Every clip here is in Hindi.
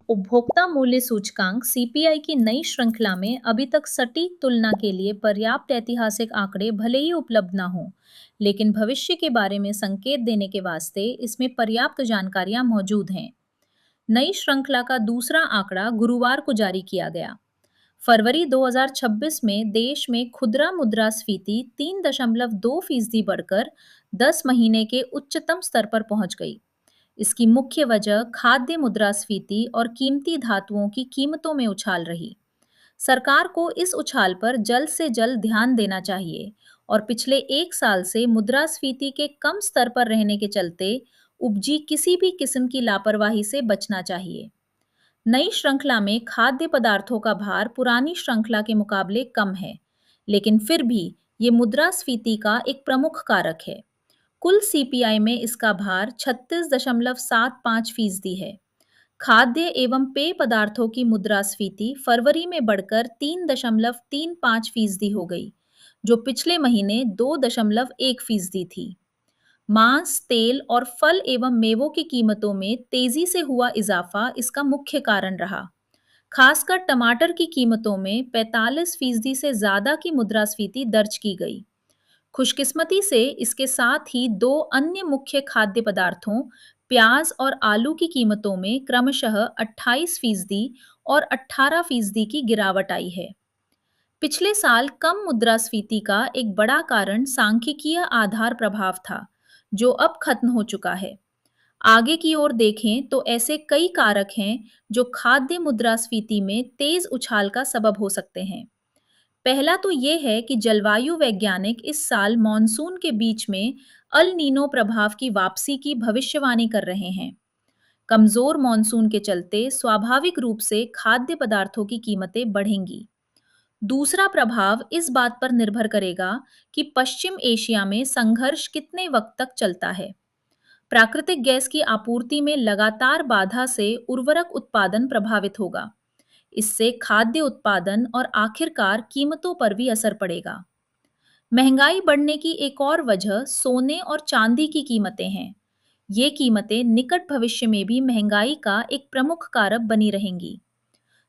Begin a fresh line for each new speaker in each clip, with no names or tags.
उपभोक्ता मूल्य सूचकांक सीपीआई की नई श्रृंखला में अभी तक सटीक तुलना के लिए पर्याप्त ऐतिहासिक आंकड़े भले ही उपलब्ध न हों, लेकिन भविष्य के बारे में संकेत देने के वास्ते इसमें पर्याप्त जानकारियां मौजूद हैं। नई श्रृंखला का दूसरा आंकड़ा गुरुवार को जारी किया गया। फरवरी 2026 में देश में खुदरा मुद्रास्फीति 3.2% बढ़कर 10 महीने के उच्चतम स्तर पर पहुंच गई। इसकी मुख्य वजह खाद्य मुद्रास्फीति और कीमती धातुओं की कीमतों में उछाल रही। सरकार को इस उछाल पर जल्द से जल्द ध्यान देना चाहिए और पिछले 1 साल से मुद्रास्फीति के कम स्तर पर रहने के चलते उपजी किसी भी किस्म की लापरवाही से बचना चाहिए। नई श्रृंखला में खाद्य पदार्थों का भार पुरानी श्रृंखला के मुकाबले कम है, लेकिन फिर भी ये मुद्रास्फीति का एक प्रमुख कारक है। कुल सीपीआई में इसका भार 36.75% है। खाद्य एवं पेय पदार्थों की मुद्रास्फीति फरवरी में बढ़कर 3.35% हो गई, जो पिछले महीने 2.1% थी। मांस, तेल और फल एवं मेवों की कीमतों में तेजी से हुआ इजाफा इसका मुख्य कारण रहा। खासकर टमाटर की कीमतों में 45% से ज्यादा की मुद्रास्फीति दर्ज की गई। खुशकिस्मती से इसके साथ ही दो अन्य मुख्य खाद्य पदार्थों प्याज और आलू की कीमतों में क्रमशः 28% और 18% की गिरावट आई है। पिछले साल कम मुद्रास्फीति का एक बड़ा कारण सांख्यिकीय आधार प्रभाव था, जो अब खत्म हो चुका है। आगे की ओर देखें तो ऐसे कई कारक हैं जो खाद्य मुद्रास्फीति में तेज उछाल का सबब हो सकते हैं। पहला तो ये है कि जलवायु वैज्ञानिक इस साल मॉनसून के बीच में अल नीनो प्रभाव की वापसी की भविष्यवाणी कर रहे हैं। कमजोर मॉनसून के चलते स्वाभाविक रूप से खाद्य पदार्थों की कीमतें बढ़ेंगी। दूसरा प्रभाव इस बात पर निर्भर करेगा कि पश्चिम एशिया में संघर्ष कितने वक्त तक चलता है। प्राकृतिक गैस की आपूर्ति में लगातार बाधा से उर्वरक उत्पादन प्रभावित होगा। इससे खाद्य उत्पादन और आखिरकार कीमतों पर भी असर पड़ेगा। महंगाई बढ़ने की एक और वजह सोने और चांदी की कीमतें हैं। ये कीमतें निकट भविष्य में भी महंगाई का एक प्रमुख कारक बनी रहेंगी।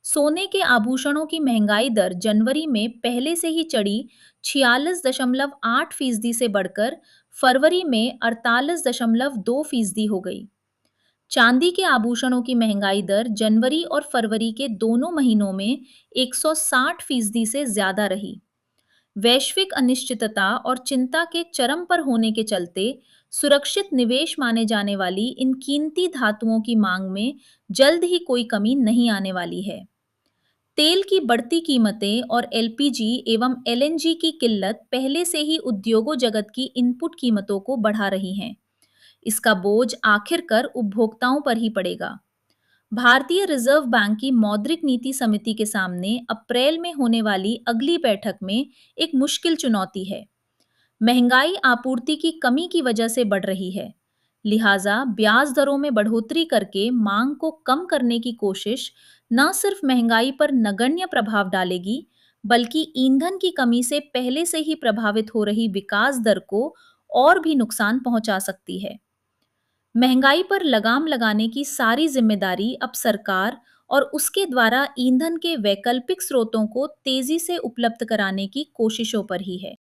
सोने के आभूषणों की महंगाई दर जनवरी में पहले से ही चढ़ी 46.8% से बढ़कर फरवरी में 48.2% हो गई। चांदी के आभूषणों की महंगाई दर जनवरी और फरवरी के दोनों महीनों में 160% से ज्यादा रही। वैश्विक अनिश्चितता और चिंता के चरम पर होने के चलते सुरक्षित निवेश माने जाने वाली इन कीमती धातुओं की मांग में जल्द ही कोई कमी नहीं आने वाली है। तेल की बढ़ती कीमतें और एलपीजी एवं एलएनजी की किल्लत पहले से ही उद्योगों जगत की इनपुट कीमतों को बढ़ा रही हैं। इसका बोझ आखिरकार उपभोक्ताओं पर ही पड़ेगा। भारतीय रिजर्व बैंक की मौद्रिक नीति समिति के सामने अप्रैल में होने वाली अगली बैठक में एक मुश्किल चुनौती है। महंगाई आपूर्ति की कमी की वजह से बढ़ रही है, लिहाजा ब्याज दरों में बढ़ोतरी करके मांग को कम करने की कोशिश न सिर्फ महंगाई पर नगण्य प्रभाव डालेगी, बल्कि ईंधन की कमी से पहले से ही प्रभावित हो रही विकास दर को और भी नुकसान पहुंचा सकती है। महंगाई पर लगाम लगाने की सारी जिम्मेदारी अब सरकार और उसके द्वारा ईंधन के वैकल्पिक स्रोतों को तेजी से उपलब्ध कराने की कोशिशों पर ही है।